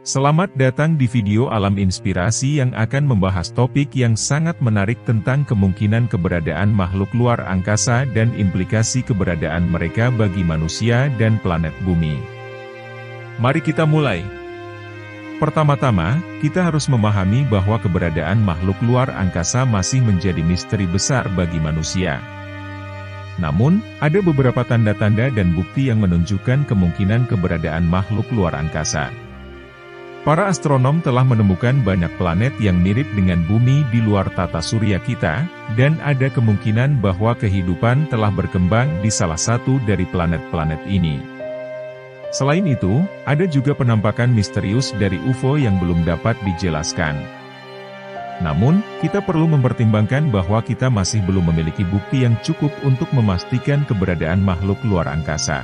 Selamat datang di video Alam Inspirasi yang akan membahas topik yang sangat menarik tentang kemungkinan keberadaan makhluk luar angkasa dan implikasi keberadaan mereka bagi manusia dan planet bumi. Mari kita mulai. Pertama-tama, kita harus memahami bahwa keberadaan makhluk luar angkasa masih menjadi misteri besar bagi manusia. Namun, ada beberapa tanda-tanda dan bukti yang menunjukkan kemungkinan keberadaan makhluk luar angkasa. Para astronom telah menemukan banyak planet yang mirip dengan bumi di luar tata surya kita, dan ada kemungkinan bahwa kehidupan telah berkembang di salah satu dari planet-planet ini. Selain itu, ada juga penampakan misterius dari UFO yang belum dapat dijelaskan. Namun, kita perlu mempertimbangkan bahwa kita masih belum memiliki bukti yang cukup untuk memastikan keberadaan makhluk luar angkasa.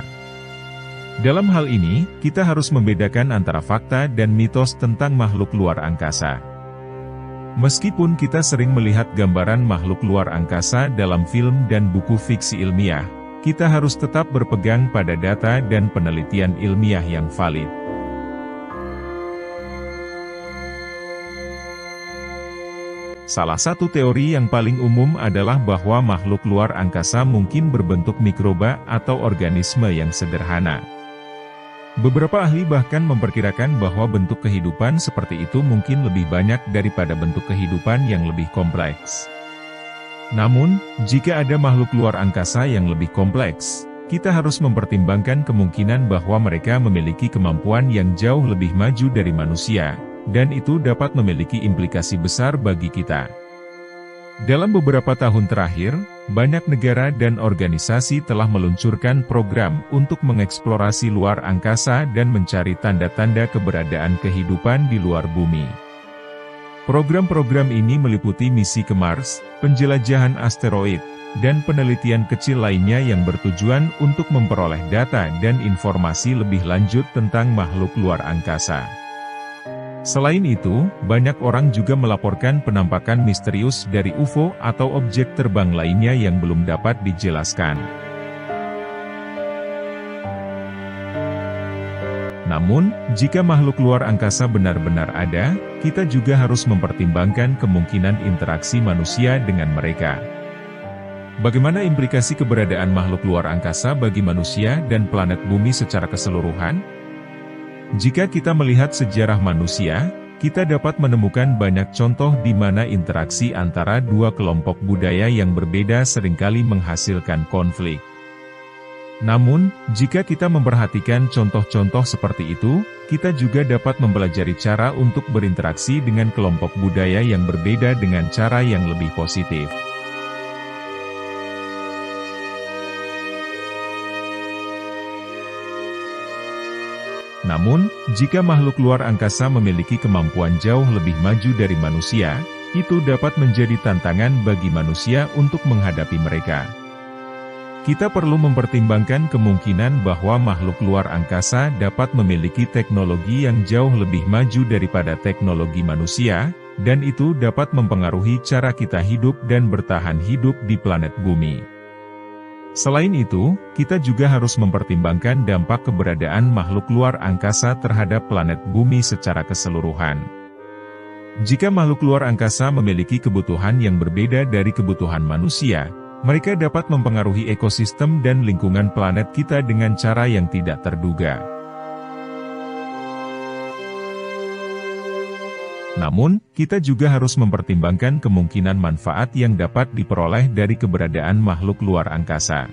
Dalam hal ini, kita harus membedakan antara fakta dan mitos tentang makhluk luar angkasa. Meskipun kita sering melihat gambaran makhluk luar angkasa dalam film dan buku fiksi ilmiah, kita harus tetap berpegang pada data dan penelitian ilmiah yang valid. Salah satu teori yang paling umum adalah bahwa makhluk luar angkasa mungkin berbentuk mikroba atau organisme yang sederhana. Beberapa ahli bahkan memperkirakan bahwa bentuk kehidupan seperti itu mungkin lebih banyak daripada bentuk kehidupan yang lebih kompleks. Namun, jika ada makhluk luar angkasa yang lebih kompleks, kita harus mempertimbangkan kemungkinan bahwa mereka memiliki kemampuan yang jauh lebih maju dari manusia, dan itu dapat memiliki implikasi besar bagi kita. Dalam beberapa tahun terakhir, banyak negara dan organisasi telah meluncurkan program untuk mengeksplorasi luar angkasa dan mencari tanda-tanda keberadaan kehidupan di luar bumi. Program-program ini meliputi misi ke Mars, penjelajahan asteroid, dan penelitian kecil lainnya yang bertujuan untuk memperoleh data dan informasi lebih lanjut tentang makhluk luar angkasa. Selain itu, banyak orang juga melaporkan penampakan misterius dari UFO atau objek terbang lainnya yang belum dapat dijelaskan. Namun, jika makhluk luar angkasa benar-benar ada, kita juga harus mempertimbangkan kemungkinan interaksi manusia dengan mereka. Bagaimana implikasi keberadaan makhluk luar angkasa bagi manusia dan planet bumi secara keseluruhan? Jika kita melihat sejarah manusia, kita dapat menemukan banyak contoh di mana interaksi antara dua kelompok budaya yang berbeda seringkali menghasilkan konflik. Namun, jika kita memperhatikan contoh-contoh seperti itu, kita juga dapat mempelajari cara untuk berinteraksi dengan kelompok budaya yang berbeda dengan cara yang lebih positif. Namun, jika makhluk luar angkasa memiliki kemampuan jauh lebih maju dari manusia, itu dapat menjadi tantangan bagi manusia untuk menghadapi mereka. Kita perlu mempertimbangkan kemungkinan bahwa makhluk luar angkasa dapat memiliki teknologi yang jauh lebih maju daripada teknologi manusia, dan itu dapat mempengaruhi cara kita hidup dan bertahan hidup di planet bumi. Selain itu, kita juga harus mempertimbangkan dampak keberadaan makhluk luar angkasa terhadap planet bumi secara keseluruhan. Jika makhluk luar angkasa memiliki kebutuhan yang berbeda dari kebutuhan manusia, mereka dapat mempengaruhi ekosistem dan lingkungan planet kita dengan cara yang tidak terduga. Namun, kita juga harus mempertimbangkan kemungkinan manfaat yang dapat diperoleh dari keberadaan makhluk luar angkasa.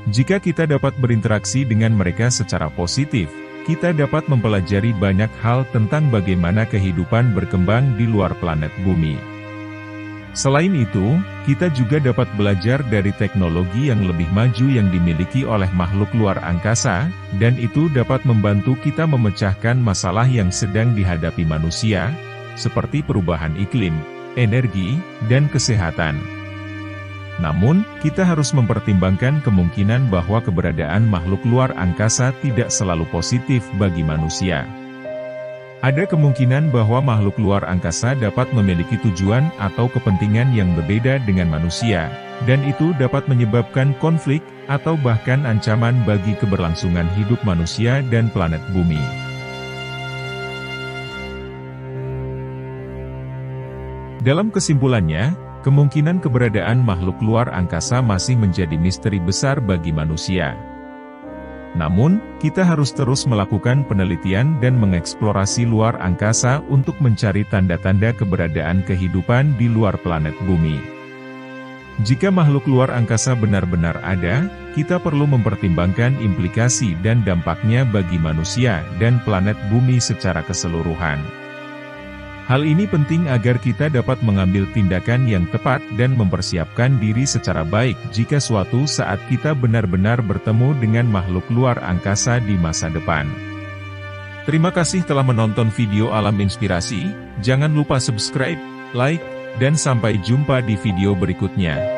Jika kita dapat berinteraksi dengan mereka secara positif, kita dapat mempelajari banyak hal tentang bagaimana kehidupan berkembang di luar planet bumi. Selain itu, kita juga dapat belajar dari teknologi yang lebih maju yang dimiliki oleh makhluk luar angkasa, dan itu dapat membantu kita memecahkan masalah yang sedang dihadapi manusia, seperti perubahan iklim, energi, dan kesehatan. Namun, kita harus mempertimbangkan kemungkinan bahwa keberadaan makhluk luar angkasa tidak selalu positif bagi manusia. Ada kemungkinan bahwa makhluk luar angkasa dapat memiliki tujuan atau kepentingan yang berbeda dengan manusia, dan itu dapat menyebabkan konflik, atau bahkan ancaman bagi keberlangsungan hidup manusia dan planet bumi. Dalam kesimpulannya, kemungkinan keberadaan makhluk luar angkasa masih menjadi misteri besar bagi manusia. Namun, kita harus terus melakukan penelitian dan mengeksplorasi luar angkasa untuk mencari tanda-tanda keberadaan kehidupan di luar planet bumi. Jika makhluk luar angkasa benar-benar ada, kita perlu mempertimbangkan implikasi dan dampaknya bagi manusia dan planet bumi secara keseluruhan. Hal ini penting agar kita dapat mengambil tindakan yang tepat dan mempersiapkan diri secara baik jika suatu saat kita benar-benar bertemu dengan makhluk luar angkasa di masa depan. Terima kasih telah menonton video Alam Inspirasi, jangan lupa subscribe, like, dan sampai jumpa di video berikutnya.